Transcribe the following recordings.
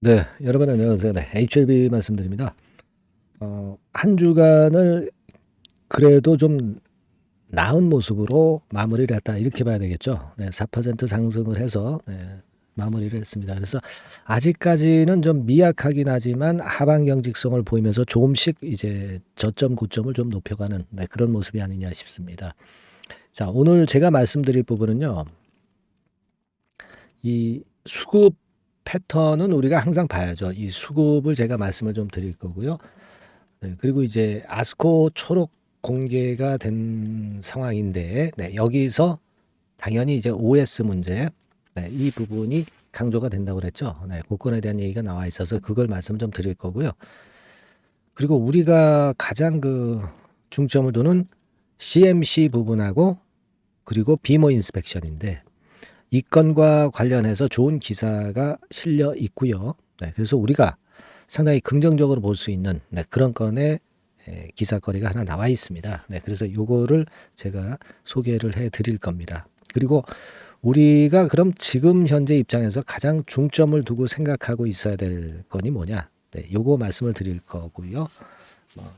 네, 여러분 안녕하세요. 네, HLB 말씀드립니다. 한 주간을 그래도 좀 나은 모습으로 마무리를 했다 이렇게 봐야 되겠죠. 네, 4% 상승을 해서 마무리를 했습니다. 그래서 아직까지는 좀 미약하긴 하지만 하방 경직성을 보이면서 조금씩 이제 저점 고점을 좀 높여가는 그런 모습이 아니냐 싶습니다. 자, 오늘 제가 말씀드릴 부분은요. 이 수급 패턴은 우리가 항상 봐야죠. 이 수급을 제가 말씀을 좀 드릴 거고요. 네, 그리고 이제 아스코 초록 공개가 된 상황인데, 여기서 당연히 이제 OS 문제, 이 부분이 강조가 된다고 그랬죠. 그건에 대한 얘기가 나와 있어서 그걸 말씀 좀 드릴 거고요. 그리고 우리가 가장 중점을 두는 CMC 부분하고 그리고 비모 인스펙션인데, 이 건과 관련해서 좋은 기사가 실려 있고요. 그래서 우리가 상당히 긍정적으로 볼 수 있는 그런 건의 기사거리가 하나 나와 있습니다. 그래서 요거를 제가 소개를 해 드릴 겁니다. 그리고 우리가 그럼 지금 현재 입장에서 가장 중점을 두고 생각하고 있어야 될 건이 뭐냐? 요거 말씀을 드릴 거고요.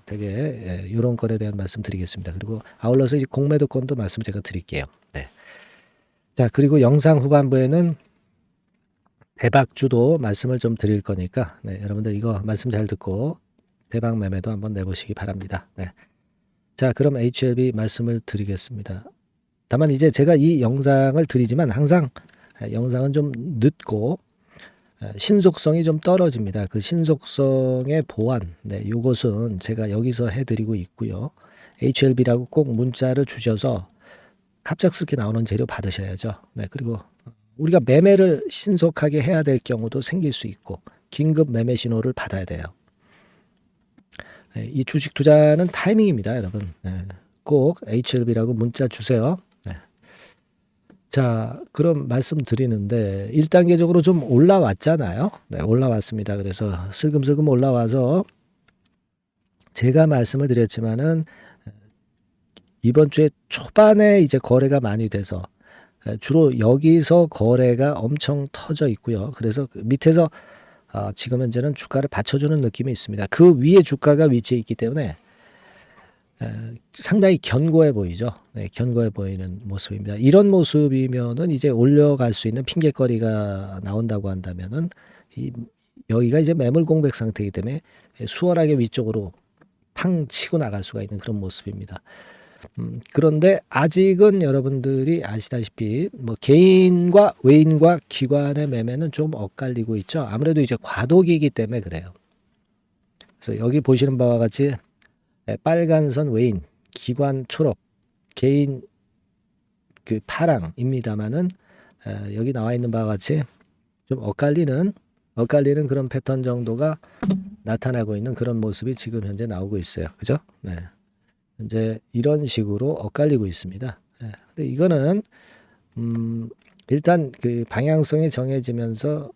되게 이런 건에 대한 말씀 드리겠습니다. 그리고 아울러서 이제 공매도 건도 말씀 제가 드릴게요. 자, 그리고 영상 후반부에는 대박주도 말씀을 좀 드릴 거니까 여러분들 이거 말씀 잘 듣고 대박 매매도 한번 내보시기 바랍니다. 자, 그럼 HLB 말씀을 드리겠습니다. 다만 이제 제가 이 영상을 드리지만 항상 영상은 좀 늦고 신속성이 좀 떨어집니다. 그 신속성의 보완, 요것은 제가 여기서 해드리고 있고요. HLB라고 꼭 문자를 주셔서 갑작스럽게 나오는 재료 받으셔야죠. 그리고 우리가 매매를 신속하게 해야 될 경우도 생길 수 있고 긴급 매매 신호를 받아야 돼요. 이 주식 투자는 타이밍입니다, 여러분. 꼭 HLB라고 문자 주세요. 자, 그럼 말씀드리는데 1단계적으로 좀 올라왔잖아요. 올라왔습니다. 그래서 슬금슬금 올라와서 제가 말씀을 드렸지만은 이번 주에 초반에 이제 거래가 많이 돼서 주로 여기서 거래가 엄청 터져 있고요. 그래서 밑에서 지금 현재는 주가를 받쳐주는 느낌이 있습니다. 그 위에 주가가 위치해 있기 때문에 상당히 견고해 보이죠. 견고해 보이는 모습입니다. 이런 모습이면은 이제 올려갈 수 있는 핑계거리가 나온다고 한다면은 여기가 이제 매물 공백 상태이기 때문에 수월하게 위쪽으로 팡 치고 나갈 수가 있는 그런 모습입니다. 그런데 아직은 여러분들이 아시다시피 뭐 개인과 외인과 기관의 매매는 좀 엇갈리고 있죠. 아무래도 이제 과도기이기 때문에 그래요. 그래서 여기 보시는 바와 같이 빨간 선 외인, 기관 초록, 개인 그 파랑입니다만은 여기 나와 있는 바와 같이 좀 엇갈리는 그런 패턴 정도가 나타나고 있는 그런 모습이 지금 현재 나오고 있어요. 그죠? 이제 이런 식으로 엇갈리고 있습니다. 근데 이거는 일단 그 방향성이 정해지면서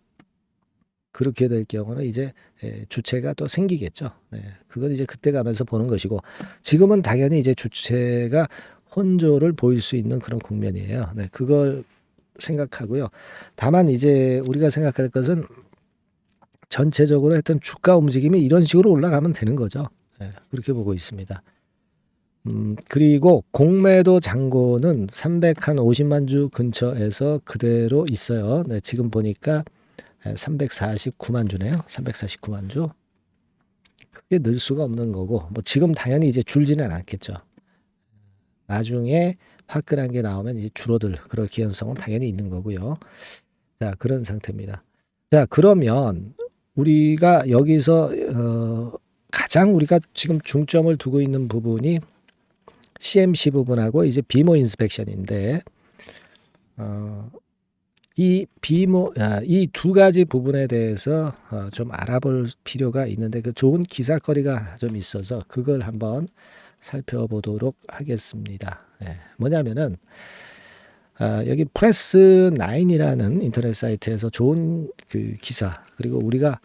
그렇게 될 경우는 이제 주체가 또 생기겠죠. 그건 이제 그때 가면서 보는 것이고 지금은 당연히 이제 주체가 혼조를 보일 수 있는 그런 국면이에요. 그걸 생각하고요. 다만 이제 우리가 생각할 것은 전체적으로 했던 주가 움직임이 이런 식으로 올라가면 되는 거죠. 그렇게 보고 있습니다. 그리고 공매도 잔고는 350만 주 근처에서 그대로 있어요. 지금 보니까 349만 주네요. 349만 주. 크게 늘 수가 없는 거고, 뭐 지금 당연히 이제 줄지는 않겠죠. 나중에 화끈한 게 나오면 이제 줄어들 그럴 기현성은 당연히 있는 거고요. 자, 그런 상태입니다. 자, 그러면 우리가 여기서 가장 우리가 지금 중점을 두고 있는 부분이 CMC 부분하고 이제 비모 인스펙션인데 이 두 가지 부분에 대해서 좀 알아볼 필요가 있는데 그 좋은 기사거리가 좀 있어서 그걸 한번 살펴보도록 하겠습니다. 뭐냐면은 여기 프레스 9이라는 인터넷 사이트에서 좋은 그 기사 그리고 우리가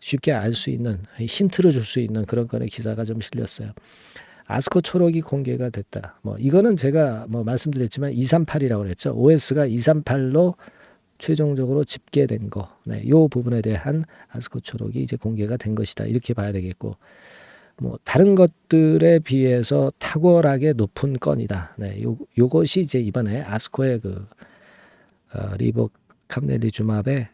쉽게 알 수 있는 힌트를 줄 수 있는 그런 건의 기사가 좀 실렸어요. 아스코 초록이 공개가 됐다. 뭐 이거는 제가 뭐 말씀드렸지만 238이라고 그랬죠. OS가 238로 최종적으로 집계된 거, 네, 요 부분에 대한 아스코 초록이 이제 공개가 된 것이다. 이렇게 봐야 되겠고, 뭐 다른 것들에 비해서 탁월하게 높은 건이다. 네, 요것이 이제 이번에 아스코의 그 리보캄네리주맙에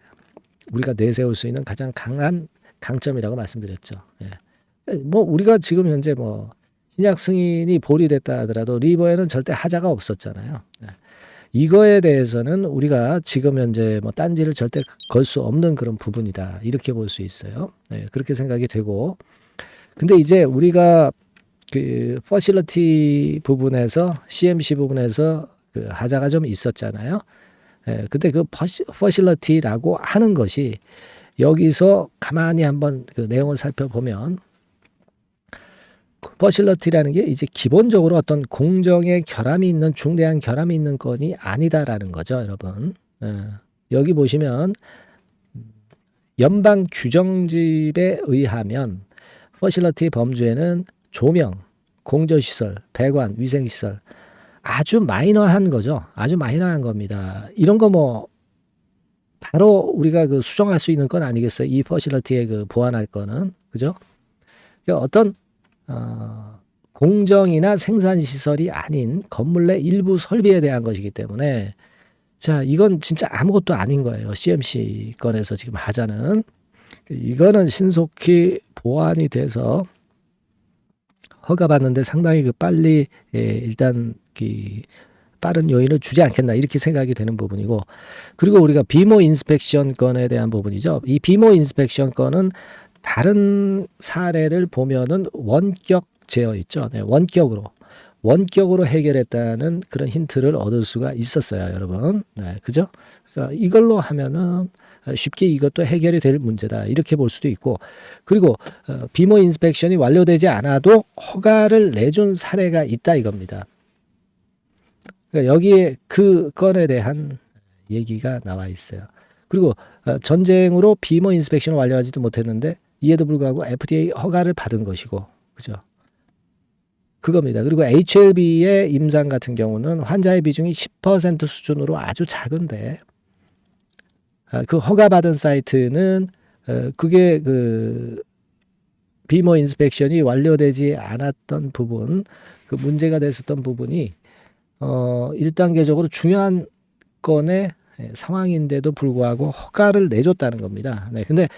우리가 내세울 수 있는 가장 강한 강점이라고 말씀드렸죠. 예. 뭐 우리가 지금 현재 뭐 신약 승인이 보류됐다 하더라도 리버에는 절대 하자가 없었잖아요. 예. 이거에 대해서는 우리가 지금 현재 뭐 딴지를 절대 걸 수 없는 그런 부분이다. 이렇게 볼 수 있어요. 예. 그렇게 생각이 되고, 근데 이제 우리가 그 퍼실리티 부분에서 CMC 부분에서 그 하자가 좀 있었잖아요. 예, 근데 그 퍼실리티라고 하는 것이 여기서 가만히 한번 그 내용을 살펴보면 퍼실리티라는 게 이제 기본적으로 어떤 공정의 결함이 있는 중대한 결함이 있는 건이 아니다라는 거죠, 여러분. 예, 여기 보시면 연방 규정집에 의하면 퍼실리티 범주에는 조명, 공조시설, 배관, 위생시설 아주 마이너한 거죠. 아주 마이너한 겁니다. 이런 거 뭐 바로 우리가 그 수정할 수 있는 건 아니겠어요? 이 퍼실리티에 그 보완할 거는, 그죠? 그러니까 어떤 공정이나 생산 시설이 아닌 건물 내 일부 설비에 대한 것이기 때문에, 자, 이건 진짜 아무것도 아닌 거예요. CMC 건에서 지금 하자는. 이거는 신속히 보완이 돼서 허가받는데 상당히 그 빨리 일단 그 빠른 요인을 주지 않겠나 이렇게 생각이 되는 부분이고, 그리고 우리가 비모 인스펙션 건에 대한 부분이죠. 이 비모 인스펙션 건은 다른 사례를 보면은 원격 제어 있죠. 네, 원격으로 해결했다는 그런 힌트를 얻을 수가 있었어요, 여러분. 네, 그죠? 그러니까 이걸로 하면은 쉽게 이것도 해결이 될 문제다 이렇게 볼 수도 있고, 그리고 비모 인스펙션이 완료되지 않아도 허가를 내준 사례가 있다 이겁니다. 그러니까 여기에 그 건에 대한 얘기가 나와 있어요. 그리고 전쟁으로 비모 인스펙션을 완료하지도 못했는데 이에도 불구하고 FDA 허가를 받은 것이고, 그죠? 그겁니다. 그리고 HLB의 임상 같은 경우는 환자의 비중이 10% 수준으로 아주 작은데, 그 허가받은 사이트는 그게 그 비모 인스펙션이 완료되지 않았던 부분, 그 문제가 됐었던 부분이 1단계적으로 중요한 건의 상황인데도 불구하고 허가를 내줬다는 겁니다. 네, 근데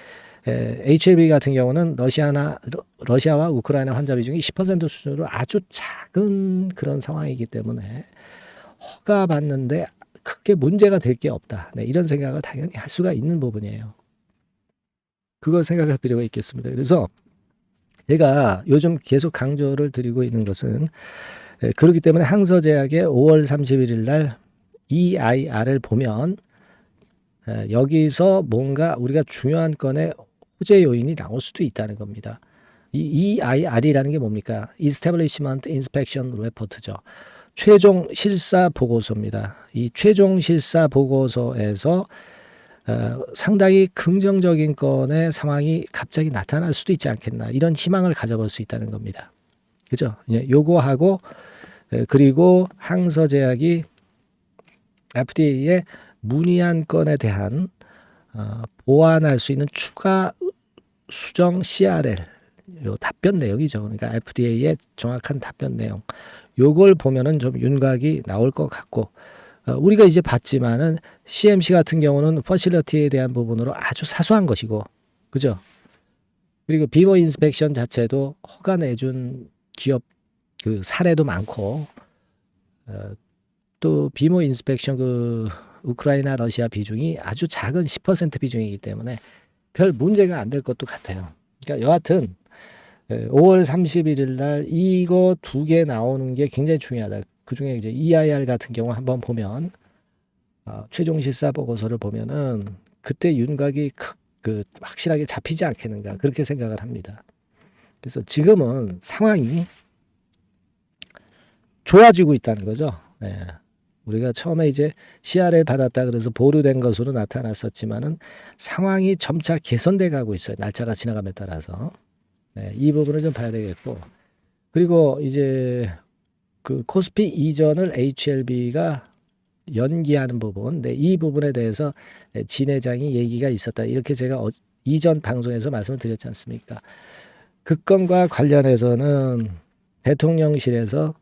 HLB 같은 경우는 러시아와 우크라이나 환자 비중이 10% 수준으로 아주 작은 그런 상황이기 때문에 허가 받는데 크게 문제가 될 게 없다. 네, 이런 생각을 당연히 할 수가 있는 부분이에요. 그걸 생각할 필요가 있겠습니다. 그래서 제가 요즘 계속 강조를 드리고 있는 것은, 그렇기 때문에 항서제약의 5월 31일 날 EIR을 보면 여기서 뭔가 우리가 중요한 건의 호재 요인이 나올 수도 있다는 겁니다. 이 EIR이라는 게 뭡니까? Establishment Inspection Report죠. 최종 실사 보고서입니다. 이 최종 실사 보고서에서 상당히 긍정적인 건의 상황이 갑자기 나타날 수도 있지 않겠나, 이런 희망을 가져볼 수 있다는 겁니다. 그죠? 요거하고 그리고 항서제약이 FDA에 문의한 건에 대한 보완할 수 있는 추가 수정 CRL, 요 답변 내용이죠. 그러니까 FDA의 정확한 답변 내용, 요걸 보면은 좀 윤곽이 나올 것 같고, 우리가 이제 봤지만은 CMC 같은 경우는 퍼실리티에 대한 부분으로 아주 사소한 것이고, 그죠? 그리고 비모 인스펙션 자체도 허가 내준 기업 그 사례도 많고, 또 비모 인스펙션 그 우크라이나 러시아 비중이 아주 작은 10% 비중이기 때문에 별 문제가 안 될 것도 같아요. 그러니까 여하튼 5월 31일 날 이거 두 개 나오는 게 굉장히 중요하다. 그 중에 이제 EIR 같은 경우 한번 보면 최종 실사 보고서를 보면은 그때 윤곽이 그 확실하게 잡히지 않겠는가 그렇게 생각을 합니다. 그래서 지금은 상황이 좋아지고 있다는 거죠. 네. 우리가 처음에 이제 CRL 받았다 그래서 보류된 것으로 나타났었지만은 상황이 점차 개선돼 가고 있어요. 날짜가 지나감에 따라서. 네, 이 부분을 좀 봐야 되겠고, 그리고 이제 그 코스피 이전을 HLB가 연기하는 부분, 네, 이 부분에 대해서 진 회장이 얘기가 있었다. 이렇게 제가 이전 방송에서 말씀을 드렸지 않습니까? 그 건과 관련해서는 대통령실에서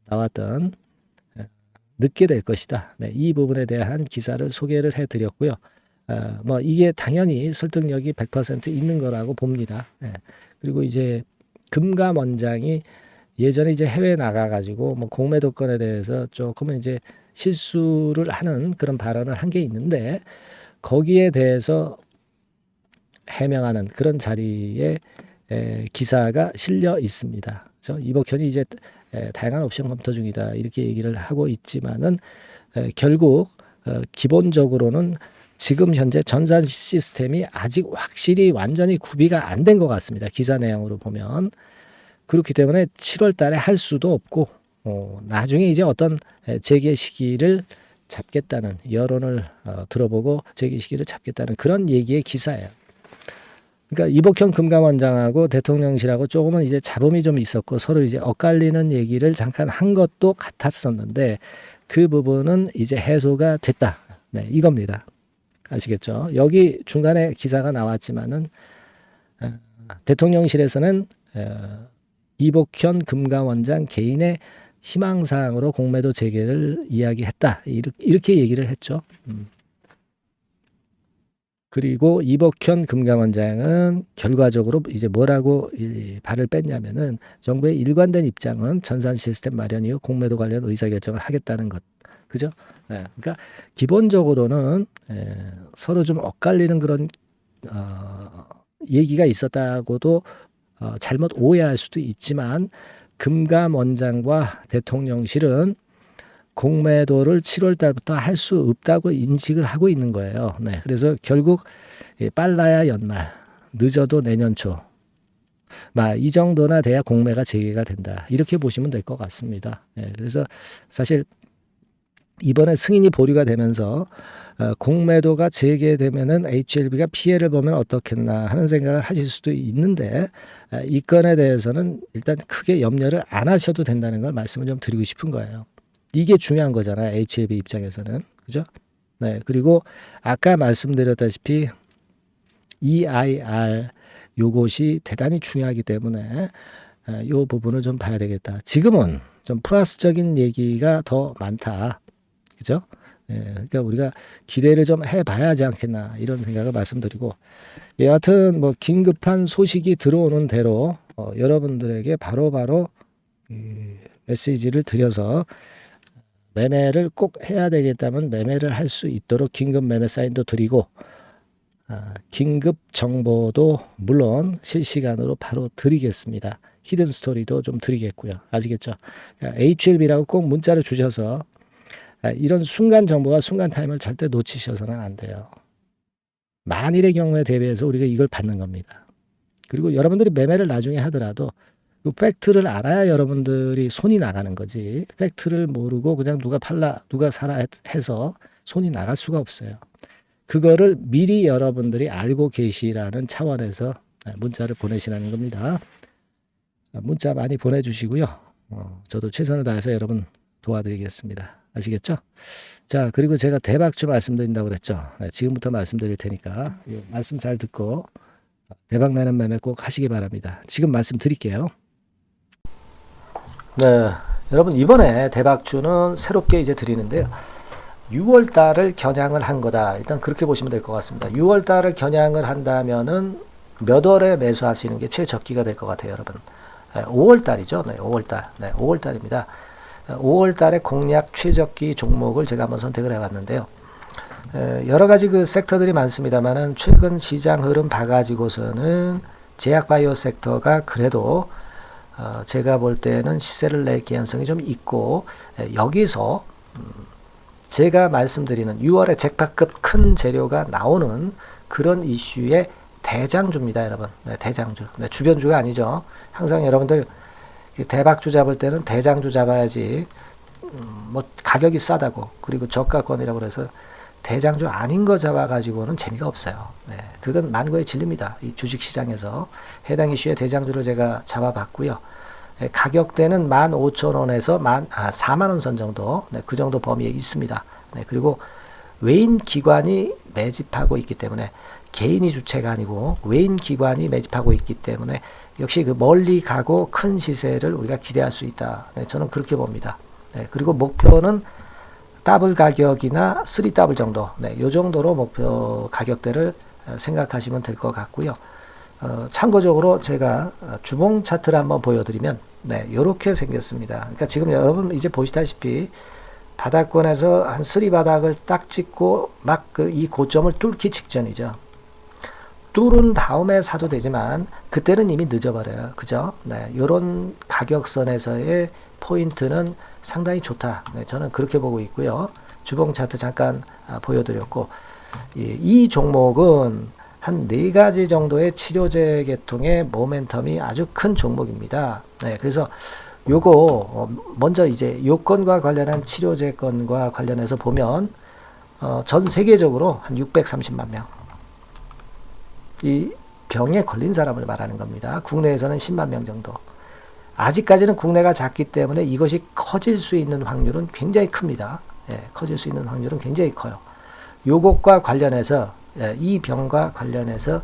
나왔던 늦게 될 것이다. 네, 이 부분에 대한 기사를 소개를 해드렸고요. 뭐 이게 당연히 설득력이 100% 있는 거라고 봅니다. 네. 그리고 이제 금감 원장이 예전에 이제 해외 나가가지고 뭐 공매도 건에 대해서 조금은 이제 실수를 하는 그런 발언을 한 게 있는데 거기에 대해서 해명하는 그런 자리에 기사가 실려 있습니다. 그렇죠? 이복현이 이제 다양한 옵션 검토 중이다 이렇게 얘기를 하고 있지만은 결국 기본적으로는 지금 현재 전산 시스템이 아직 확실히 완전히 구비가 안 된 것 같습니다. 기사 내용으로 보면. 그렇기 때문에 7월 달에 할 수도 없고 나중에 이제 어떤 재개 시기를 잡겠다는 여론을 들어보고 재개 시기를 잡겠다는 그런 얘기의 기사예요. 그러니까 이복현 금감원장하고 대통령실하고 조금은 이제 잡음이 좀 있었고 서로 이제 엇갈리는 얘기를 잠깐 한 것도 같았었는데 그 부분은 이제 해소가 됐다. 네, 이겁니다. 아시겠죠? 여기 중간에 기사가 나왔지만은 대통령실에서는 이복현 금감원장 개인의 희망사항으로 공매도 재개를 이야기했다. 이렇게 얘기를 했죠. 그리고 이복현 금감원장은 결과적으로 이제 뭐라고 발을 뺐냐면은 정부의 일관된 입장은 전산 시스템 마련이요 공매도 관련 의사결정을 하겠다는 것. 그죠? 네. 그러니까 기본적으로는 서로 좀 엇갈리는 그런 얘기가 있었다고도 잘못 오해할 수도 있지만 금감원장과 대통령실은 공매도를 7월 달부터 할 수 없다고 인식을 하고 있는 거예요. 네, 그래서 결국 빨라야 연말, 늦어도 내년 초, 이 정도나 돼야 공매가 재개가 된다. 이렇게 보시면 될 것 같습니다. 네, 그래서 사실 이번에 승인이 보류가 되면서 공매도가 재개되면은 HLB가 피해를 보면 어떻겠나 하는 생각을 하실 수도 있는데 이 건에 대해서는 일단 크게 염려를 안 하셔도 된다는 걸 말씀을 좀 드리고 싶은 거예요. 이게 중요한 거잖아요. HLB 입장에서는. 그죠? 네. 그리고 아까 말씀드렸다시피 EIR 요것이 대단히 중요하기 때문에 이 부분을 좀 봐야 되겠다. 지금은 좀 플러스적인 얘기가 더 많다. 그죠? 그러니까 우리가 기대를 좀 해봐야 하지 않겠나 이런 생각을 말씀드리고 여하튼 뭐 긴급한 소식이 들어오는 대로 여러분들에게 바로바로 메시지를 드려서 매매를 꼭 해야 되겠다면 매매를 할 수 있도록 긴급 매매 사인도 드리고 긴급 정보도 물론 실시간으로 바로 드리겠습니다. 히든 스토리도 좀 드리겠고요. 아시겠죠? HLB라고 꼭 문자를 주셔서 이런 순간 정보와 순간 타임을 절대 놓치셔서는 안 돼요. 만일의 경우에 대비해서 우리가 이걸 받는 겁니다. 그리고 여러분들이 매매를 나중에 하더라도 그 팩트를 알아야 여러분들이 손이 나가는 거지. 팩트를 모르고 그냥 누가 팔라 누가 사라 해서 손이 나갈 수가 없어요. 그거를 미리 여러분들이 알고 계시라는 차원에서 문자를 보내시라는 겁니다. 문자 많이 보내주시고요. 저도 최선을 다해서 여러분 도와드리겠습니다. 아시겠죠? 자, 그리고 제가 대박주 말씀드린다고 그랬죠. 지금부터 말씀드릴 테니까 말씀 잘 듣고 대박나는 매매 꼭 하시기 바랍니다. 지금 말씀드릴게요. 네, 여러분 이번에 대박주는 새롭게 이제 드리는데요. 6월 달을 겨냥을 한 거다. 일단 그렇게 보시면 될 것 같습니다. 6월 달을 겨냥을 한다면은 몇 월에 매수하시는 게 최적기가 될 것 같아요, 여러분. 5월 달이죠. 네, 5월 달. 네, 5월 달입니다. 5월 달에 공략 최적기 종목을 제가 한번 선택을 해봤는데요. 여러 가지 그 섹터들이 많습니다만은 최근 시장 흐름 봐가지고서는 제약바이오 섹터가 그래도 제가 볼 때는 시세를 낼 개연성이 좀 있고 여기서 제가 말씀드리는 6월에 잭팟급 큰 재료가 나오는 그런 이슈의 대장주입니다, 여러분. 네, 대장주. 네, 주변주가 아니죠. 항상 여러분들 대박주 잡을 때는 대장주 잡아야지 뭐 가격이 싸다고 그리고 저가권이라고 해서 대장주 아닌 거 잡아가지고는 재미가 없어요. 네, 그건 만고의 진리입니다. 이 주식시장에서 해당 이슈의 대장주를 제가 잡아봤고요. 가격대는 15,000원에서 4만원 선 정도, 그 정도 범위에 있습니다. 그리고 외인 기관이 매집하고 있기 때문에 개인이 주체가 아니고 외인 기관이 매집하고 있기 때문에 역시 그 멀리 가고 큰 시세를 우리가 기대할 수 있다. 저는 그렇게 봅니다. 그리고 목표는 더블 가격이나 3더블 정도, 이 정도로 목표 가격대를 생각하시면 될 것 같고요. 참고적으로 제가 주봉 차트를 한번 보여드리면 이렇게 생겼습니다. 그러니까 지금 여러분 이제 보시다시피 바닥권에서 한 3바닥을 딱 찍고 막 이 고점을 뚫기 직전이죠. 뚫은 다음에 사도 되지만 그때는 이미 늦어버려요. 그죠? 이런 가격선에서의 포인트는 상당히 좋다. 저는 그렇게 보고 있고요. 주봉 차트 잠깐 보여드렸고, 이 종목은 한 4가지 정도의 치료제 계통의 모멘텀이 아주 큰 종목입니다. 그래서 요거 먼저 이제 요건과 관련한 치료제 건과 관련해서 보면 전 세계적으로 한 630만 명 이 병에 걸린 사람을 말하는 겁니다. 국내에서는 10만 명 정도. 아직까지는 국내가 작기 때문에 이것이 커질 수 있는 확률은 굉장히 큽니다. 커질 수 있는 확률은 굉장히 커요. 요것과 관련해서 이 병과 관련해서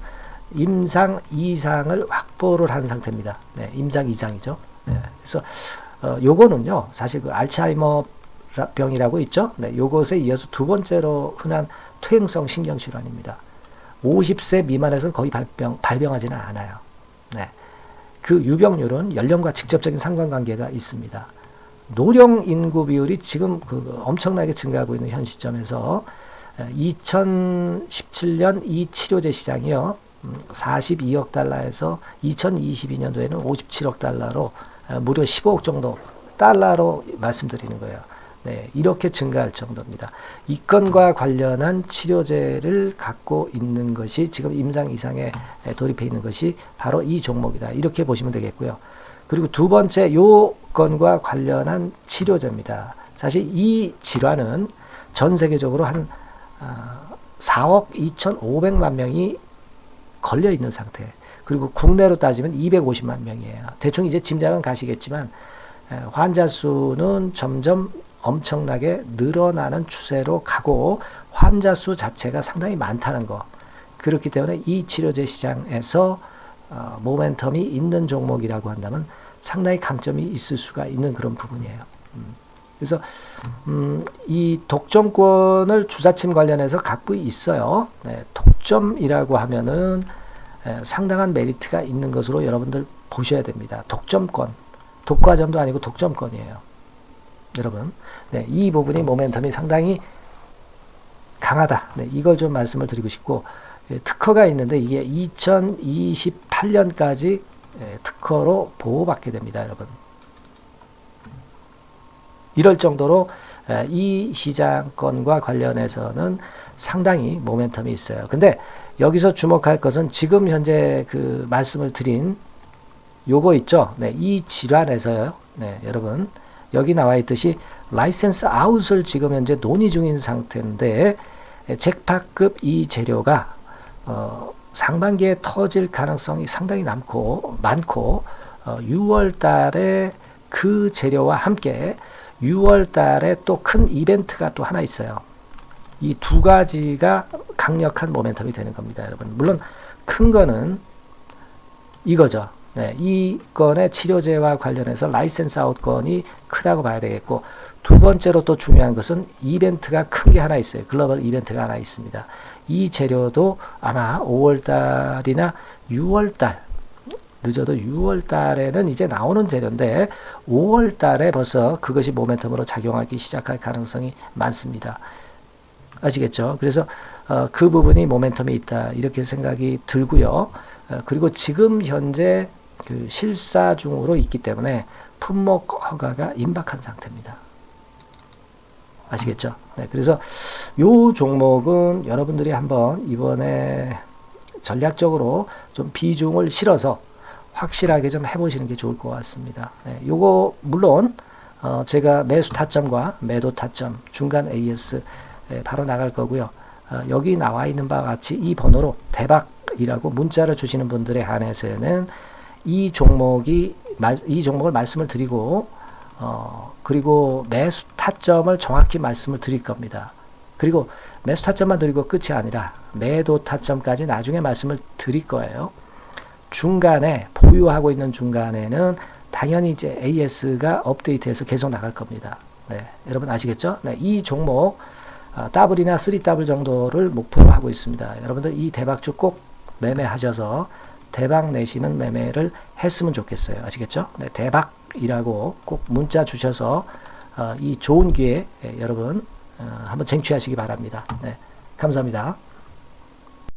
임상 2상을 확보를 한 상태입니다. 임상 2상이죠. 그래서 요거는요, 사실 그 알츠하이머 병이라고 있죠. 요것에 이어서 두 번째로 흔한 퇴행성 신경질환입니다. 50세 미만에서는 거의 발병하지는 않아요. 그 유병률은 연령과 직접적인 상관관계가 있습니다. 노령 인구 비율이 지금 엄청나게 증가하고 있는 현 시점에서 2017년 이 치료제 시장이요, 42억 달러에서 2022년도에는 57억 달러로 무려 15억 정도 달러로 말씀드리는 거예요. 이렇게 증가할 정도입니다. 이 건과 관련한 치료제를 갖고 있는 것이 지금 임상 이상에 돌입해 있는 것이 바로 이 종목이다. 이렇게 보시면 되겠고요. 그리고 두 번째 요 건과 관련한 치료제입니다. 사실 이 질환은 전 세계적으로 한 4억 2,500만 명이 걸려 있는 상태. 그리고 국내로 따지면 250만 명이에요. 대충 이제 짐작은 가시겠지만 환자 수는 점점 엄청나게 늘어나는 추세로 가고 환자 수 자체가 상당히 많다는 거. 그렇기 때문에 이 치료제 시장에서 모멘텀이 있는 종목이라고 한다면 상당히 강점이 있을 수가 있는 그런 부분이에요. 그래서 이 독점권을 주사침 관련해서 갖고 있어요. 독점이라고 하면은 상당한 메리트가 있는 것으로 여러분들 보셔야 됩니다. 독점권, 독과점도 아니고 독점권이에요. 여러분, 이 부분이 모멘텀이 상당히 강하다. 이걸 좀 말씀을 드리고 싶고, 특허가 있는데 이게 2028년까지 특허로 보호받게 됩니다, 여러분. 이럴 정도로 이 시장권과 관련해서는 상당히 모멘텀이 있어요. 근데 여기서 주목할 것은 지금 현재 그 말씀을 드린 요거 있죠. 이 질환에서요. 여러분, 여기 나와 있듯이 라이센스 아웃을 지금 현재 논의 중인 상태인데 잭팟급 이 재료가 상반기에 터질 가능성이 상당히 많고 6월 달에 그 재료와 함께 6월 달에 또 큰 이벤트가 또 하나 있어요. 이 두 가지가 강력한 모멘텀이 되는 겁니다, 여러분. 물론 큰 거는 이거죠. 이 건의 치료제와 관련해서 라이센스 아웃 건이 크다고 봐야 되겠고, 두 번째로 또 중요한 것은 이벤트가 큰 게 하나 있어요. 글로벌 이벤트가 하나 있습니다. 이 재료도 아마 5월달이나 6월달, 늦어도 6월달에는 이제 나오는 재료인데 5월달에 벌써 그것이 모멘텀으로 작용하기 시작할 가능성이 많습니다. 아시겠죠? 그래서 그 부분이 모멘텀이 있다, 이렇게 생각이 들고요. 그리고 지금 현재 그 실사 중으로 있기 때문에 품목 허가가 임박한 상태입니다. 아시겠죠? 그래서 요 종목은 여러분들이 한번 이번에 전략적으로 좀 비중을 실어서 확실하게 좀 해보시는 게 좋을 것 같습니다. 요거 물론 제가 매수 타점과 매도 타점, 중간 AS 바로 나갈 거고요. 여기 나와 있는 바와 같이 이 번호로 대박이라고 문자를 주시는 분들에 한해서는 이 종목이 이 종목을 말씀을 드리고 그리고 매수 타점을 정확히 말씀을 드릴 겁니다. 그리고 매수 타점만 드리고 끝이 아니라 매도 타점까지 나중에 말씀을 드릴 거예요. 중간에 보유하고 있는 중간에는 당연히 이제 AS가 업데이트해서 계속 나갈 겁니다. 네, 여러분 아시겠죠? 네, 이 종목 더블이나 3더블 정도를 목표로 하고 있습니다. 여러분들 이 대박주 꼭 매매하셔서 대박 내시는 매매를 했으면 좋겠어요. 아시겠죠? 네, 대박이라고 꼭 문자 주셔서 이 좋은 기회 여러분 한번 쟁취하시기 바랍니다. 네, 감사합니다.